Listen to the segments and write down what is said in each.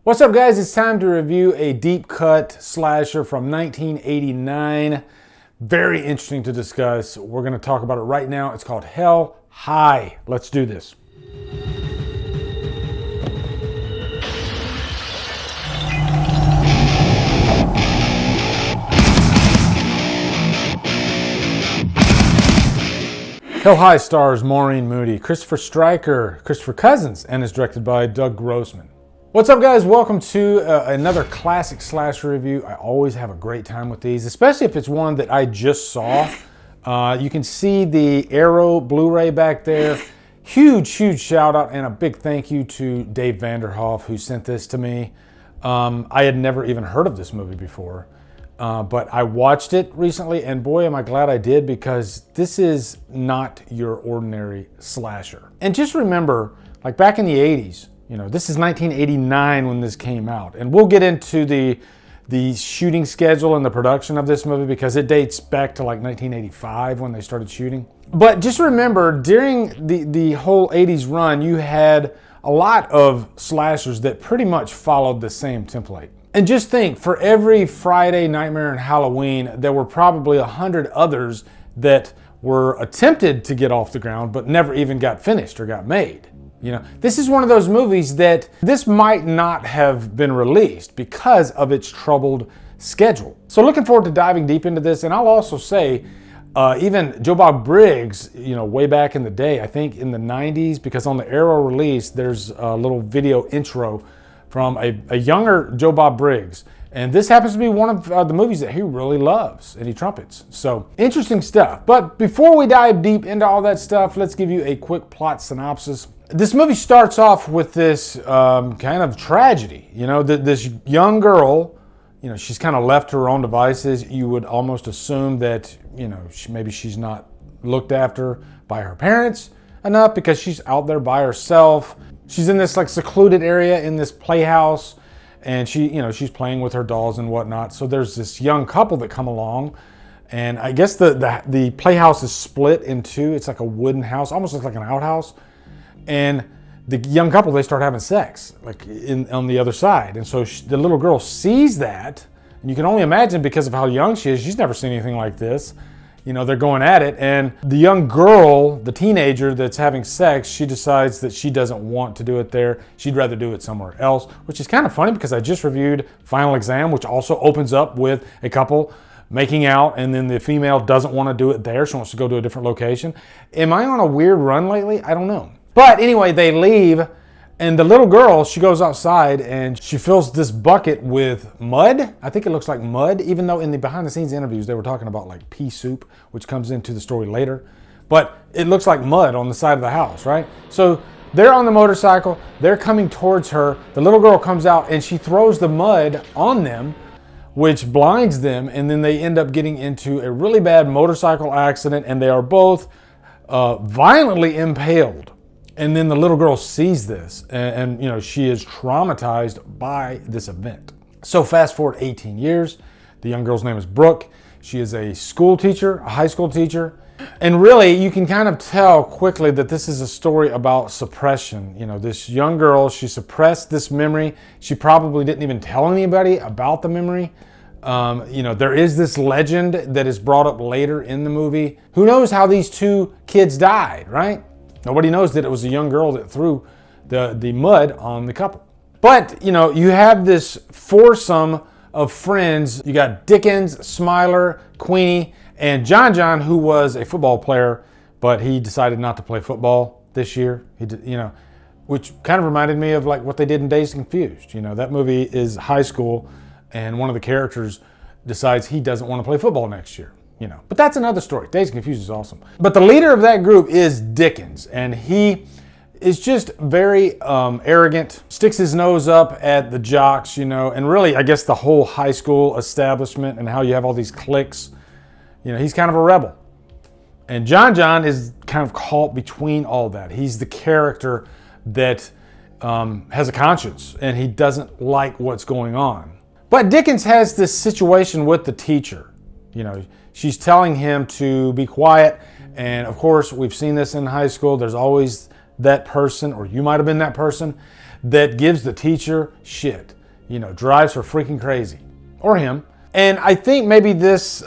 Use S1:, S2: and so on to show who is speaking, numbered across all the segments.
S1: What's up, guys? It's time to review a deep cut slasher from 1989. Very interesting to discuss. We're going to talk about it right now. It's called Hell High. Let's do this. Hell High stars Maureen Moody, Christopher Stryker, Christopher Cousins, and is directed by Doug Grossman. What's up, guys? Welcome to another classic slasher review. I always have a great time with these, especially if it's one that I just saw. You can see the Arrow Blu-ray back there. Huge shout out and a big thank you to Dave Vanderhoff who sent this to me. I had never even heard of this movie before, but I watched it recently and boy am I glad I did, because this is not your ordinary slasher. And just remember, like back in the 80s, you know, this is 1989 when this came out, and we'll get into the shooting schedule and the production of this movie because it dates back to like 1985 when they started shooting. But just remember, during the whole 80s run, you had a lot of slashers that pretty much followed the same template. And just think, for every Friday, Nightmare, and Halloween, there were probably 100 others that were attempted to get off the ground but never even got finished or got made. You know, this is one of those movies that this might not have been released because of its troubled schedule. So looking forward to diving deep into this. And I'll also say, even Joe Bob Briggs, you know, way back in the day, I think in the 90s, because on the Arrow release, there's a little video intro from a younger Joe Bob Briggs. And this happens to be one of the movies that he really loves, and he trumpets. So interesting stuff. But before we dive deep into all that stuff, let's give you a quick plot synopsis. This movie starts off with this kind of tragedy. You know, this young girl, you know, she's kind of left to her own devices. You would almost assume that, you know, maybe she's not looked after by her parents enough because she's out there by herself. She's in this like secluded area in this playhouse, and she's playing with her dolls and whatnot. So there's this young couple that come along, and I guess the playhouse is split in two. It's like a wooden house, almost looks like an outhouse. And the young couple, they start having sex like on the other side. And so the little girl sees that, and you can only imagine, because of how young she is, she's never seen anything like this. You know, they're going at it, and the young girl, the teenager that's having sex, she decides that she doesn't want to do it there. She'd rather do it somewhere else, which is kind of funny because I just reviewed Final Exam, which also opens up with a couple making out, and then the female doesn't want to do it there. She wants to go to a different location. Am I on a weird run lately? I don't know. But anyway, they leave, and the little girl, she goes outside and she fills this bucket with mud. I think it looks like mud, even though in the behind the scenes interviews, they were talking about like pea soup, which comes into the story later. But it looks like mud on the side of the house, right? So they're on the motorcycle, they're coming towards her. The little girl comes out and she throws the mud on them, which blinds them. And then they end up getting into a really bad motorcycle accident, and they are both violently impaled. And then the little girl sees this, and you know, she is traumatized by this event. So fast forward 18 years, the young girl's name is Brooke. She is a school teacher, a high school teacher. And really, you can kind of tell quickly that this is a story about suppression. You know, this young girl, she suppressed this memory. She probably didn't even tell anybody about the memory. You know, there is this legend that is brought up later in the movie. Who knows how these two kids died, right? Nobody knows that it was a young girl that threw the mud on the couple. But, you know, you have this foursome of friends. You got Dickens, Smiler, Queenie, and John, who was a football player, but he decided not to play football this year. He did, you know, which kind of reminded me of like what they did in Dazed and Confused. You know, that movie is high school, and one of the characters decides he doesn't want to play football next year. You know, but that's another story. Dazed and Confused is awesome. But the leader of that group is Dickens, and he is just very arrogant, sticks his nose up at the jocks, you know, and really, I guess, the whole high school establishment and how you have all these cliques. You know, he's kind of a rebel. And John is kind of caught between all that. He's the character that has a conscience, and he doesn't like what's going on. But Dickens has this situation with the teacher. You know, she's telling him to be quiet, and of course, we've seen this in high school. There's always that person, or you might have been that person, that gives the teacher shit, drives her freaking crazy, or him. And I think maybe this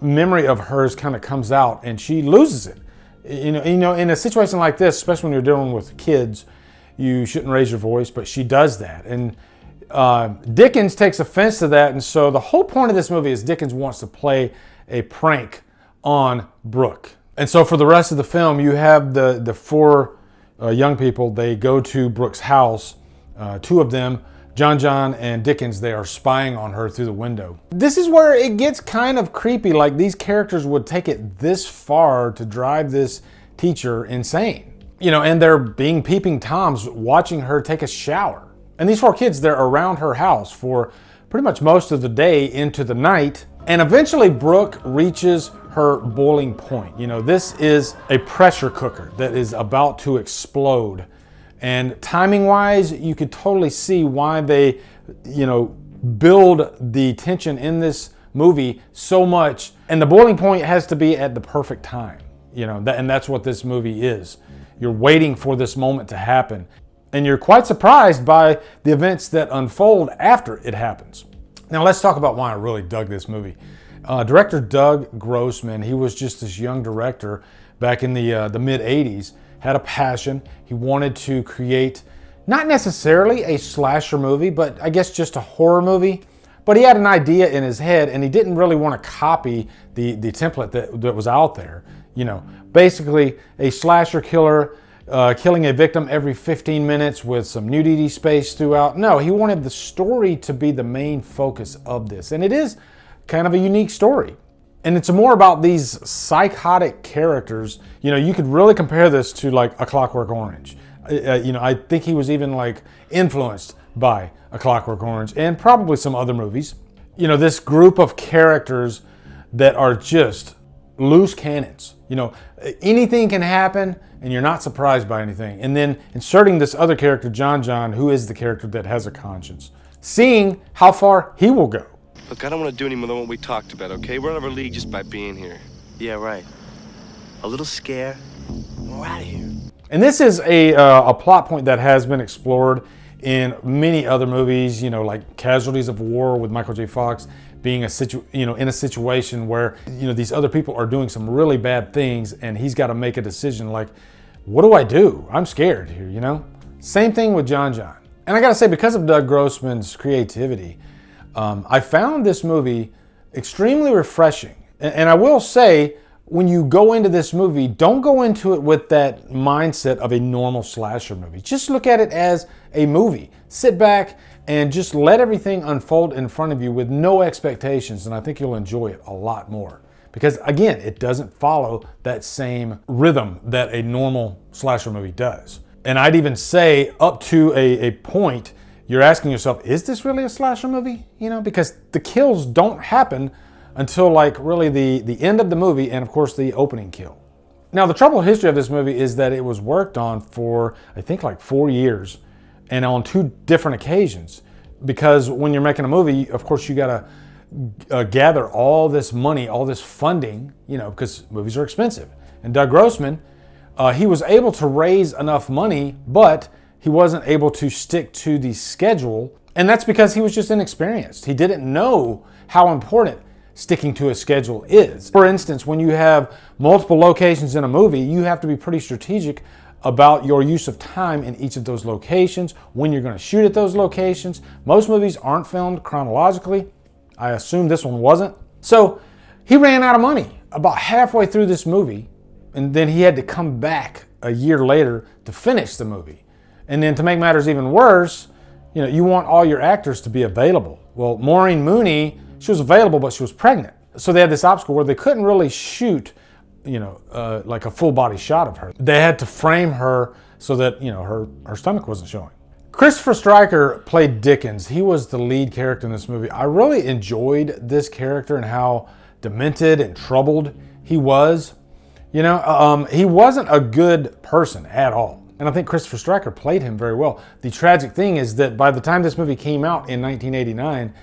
S1: memory of hers kind of comes out and she loses it. In a situation like this, especially when you're dealing with kids, you shouldn't raise your voice, but she does that. And Dickens takes offense to that. And so the whole point of this movie is Dickens wants to play a prank on Brooke. And so for the rest of the film, you have the four young people. They go to Brooke's house. Two of them, John and Dickens, they are spying on her through the window. This is where it gets kind of creepy. Like, these characters would take it this far to drive this teacher insane. And they're being peeping Toms watching her take a shower. And these four kids, they're around her house for pretty much most of the day into the night. And eventually Brooke reaches her boiling point. This is a pressure cooker that is about to explode. And timing-wise, you could totally see why they, build the tension in this movie so much. And the boiling point has to be at the perfect time, and that's what this movie is. You're waiting for this moment to happen. And you're quite surprised by the events that unfold after it happens. Now let's talk about why I really dug this movie. Director Doug Grossman, he was just this young director back in the mid-'80s, had a passion. He wanted to create not necessarily a slasher movie, but I guess just a horror movie. But he had an idea in his head and he didn't really want to copy the template that was out there. Basically a slasher killer killing a victim every 15 minutes with some nudity spaced throughout. No, he wanted the story to be the main focus of this. And it is kind of a unique story. And it's more about these psychotic characters. You could really compare this to like A Clockwork Orange. I think he was even like influenced by A Clockwork Orange and probably some other movies. This group of characters that are just loose cannons. Anything can happen and you're not surprised by anything. And then inserting this other character, John, who is the character that has a conscience. Seeing how far he will go.
S2: Look, I don't want to do any more than what we talked about, okay? We're out of our league just by being here.
S3: Yeah, right. A little scare, we're out of here.
S1: And this is a plot point that has been explored in many other movies, like Casualties of War with Michael J. Fox, being in a situation where, these other people are doing some really bad things and he's got to make a decision like, what do I do? I'm scared here, Same thing with John. And I got to say, because of Doug Grossman's creativity, I found this movie extremely refreshing. And I will say, when you go into this movie, don't go into it with that mindset of a normal slasher movie. Just look at it as a movie. Sit back and just let everything unfold in front of you with no expectations, and I think you'll enjoy it a lot more. Because again, it doesn't follow that same rhythm that a normal slasher movie does. And I'd even say up to a point, you're asking yourself, is this really a slasher movie? Because the kills don't happen until like really the end of the movie and of course the opening kill. Now the troubled history of this movie is that it was worked on for I think like 4 years and on 2 different occasions. Because when you're making a movie, of course you gotta gather all this money, all this funding, because movies are expensive. And Doug Grossman, he was able to raise enough money, but he wasn't able to stick to the schedule. And that's because he was just inexperienced. He didn't know how important sticking to a schedule is. For instance, when you have multiple locations in a movie, you have to be pretty strategic about your use of time in each of those locations, when you're going to shoot at those locations. Most movies aren't filmed chronologically. I assume this one wasn't. So he ran out of money about halfway through this movie, and then he had to come back a year later to finish the movie. And then to make matters even worse, you want all your actors to be available. Well, Maureen Mooney, she was available, but she was pregnant. So they had this obstacle where they couldn't really shoot, like a full body shot of her. They had to frame her so that, her stomach wasn't showing. Christopher Stryker played Dickens. He was the lead character in this movie. I really enjoyed this character and how demented and troubled he was. He wasn't a good person at all. And I think Christopher Stryker played him very well. The tragic thing is that by the time this movie came out in 1989,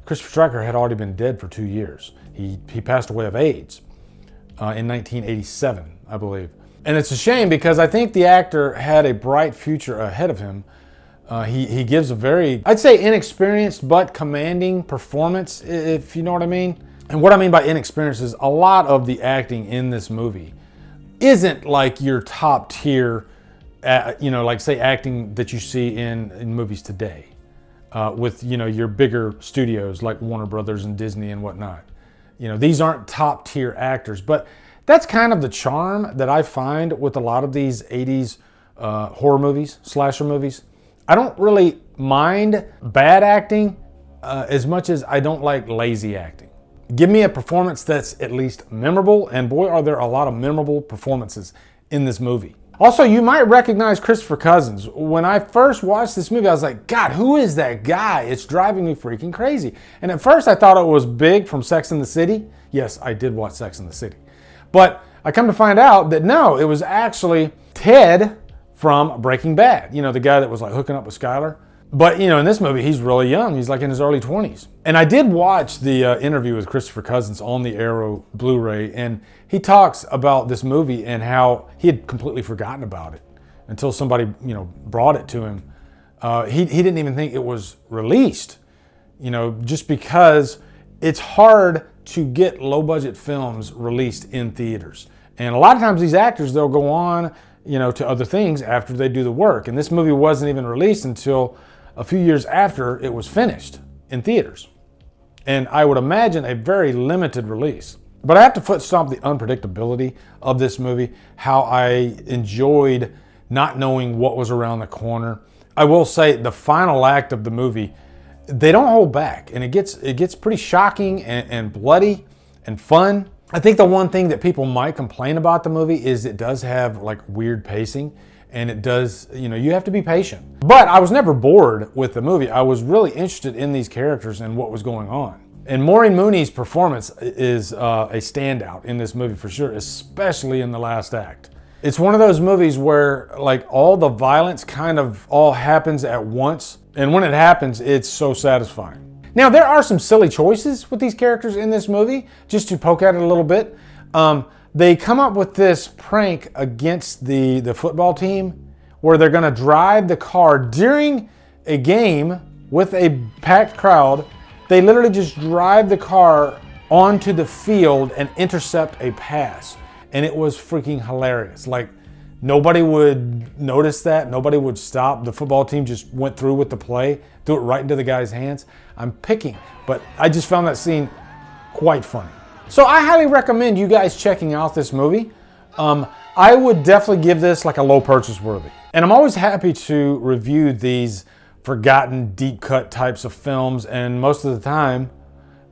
S1: Christopher Stryker had already been dead for 2 years. He passed away of AIDS in 1987, I believe. And it's a shame because I think the actor had a bright future ahead of him He gives a very, I'd say, inexperienced but commanding performance, if you know what I mean. And what I mean by inexperienced is a lot of the acting in this movie isn't like your top tier, like say acting that you see in movies today with, your bigger studios like Warner Brothers and Disney and whatnot. These aren't top tier actors, but that's kind of the charm that I find with a lot of these 80s horror movies, slasher movies. I don't really mind bad acting as much as I don't like lazy acting. Give me a performance that's at least memorable, and boy, are there a lot of memorable performances in this movie. Also, you might recognize Christopher Cousins. When I first watched this movie, I was like, God, who is that guy? It's driving me freaking crazy. And at first I thought it was Big from Sex and the City. Yes, I did watch Sex and the City. But I come to find out that no, it was actually Ted from Breaking Bad. The guy that was like hooking up with Skylar. But, in this movie, he's really young. He's like in his early 20s. And I did watch the interview with Christopher Cousins on the Arrow Blu-ray, and he talks about this movie and how he had completely forgotten about it until somebody, brought it to him. He didn't even think it was released, just because it's hard to get low-budget films released in theaters. And a lot of times these actors, they'll go on, to other things after they do the work. And this movie wasn't even released until a few years after it was finished in theaters. And I would imagine a very limited release. But I have to foot stomp the unpredictability of this movie, how I enjoyed not knowing what was around the corner. I will say the final act of the movie, they don't hold back, and it gets pretty shocking and bloody and fun. I think the one thing that people might complain about the movie is it does have like weird pacing, and it does, you have to be patient. But I was never bored with the movie. I was really interested in these characters and what was going on. And Maureen Mooney's performance is a standout in this movie for sure, especially in the last act. It's one of those movies where like all the violence kind of all happens at once, and when it happens, it's so satisfying. Now, there are some silly choices with these characters in this movie, just to poke at it a little bit. They come up with this prank against the football team where they're going to drive the car during a game with a packed crowd. They literally just drive the car onto the field and intercept a pass. And it was freaking hilarious. Like, nobody would notice that. Nobody would stop. The football team just went through with the play, threw it right into the guy's hands. I'm picking, but I just found that scene quite funny. So I highly recommend you guys checking out this movie. I would definitely give this like a low purchase worthy. And I'm always happy to review these forgotten deep cut types of films, and most of the time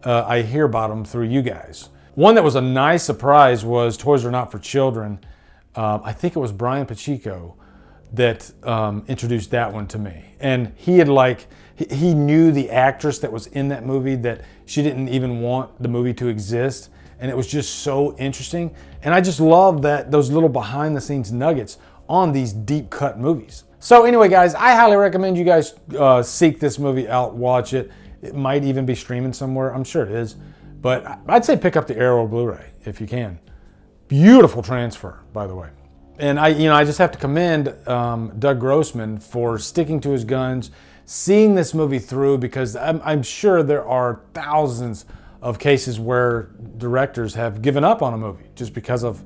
S1: I hear about them through you guys. One that was a nice surprise was Toys Are Not for Children. I think it was Brian Pacheco that introduced that one to me. And he knew the actress that was in that movie, that she didn't even want the movie to exist. And it was just so interesting. And I just love those little behind the scenes nuggets on these deep cut movies. So anyway, guys, I highly recommend you guys seek this movie out, watch it. It might even be streaming somewhere. I'm sure it is. But I'd say pick up the Arrow Blu-ray if you can. Beautiful transfer, by the way. And I just have to commend Doug Grossman for sticking to his guns, seeing this movie through, because I'm sure there are thousands of cases where directors have given up on a movie just because of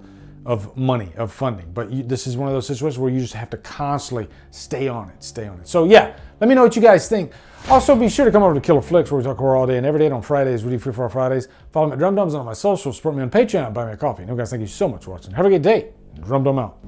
S1: money, of funding. But this is one of those situations where you just have to constantly stay on it. So yeah, let me know what you guys think. Also, be sure to come over to Killer Flicks, where we talk horror all day and every day. On Fridays, we do Free for Our Fridays. Follow me at Drumdums on my socials. Support me on Patreon. Buy me a coffee. And guys, thank you so much for watching. Have a good day. Drumdum out.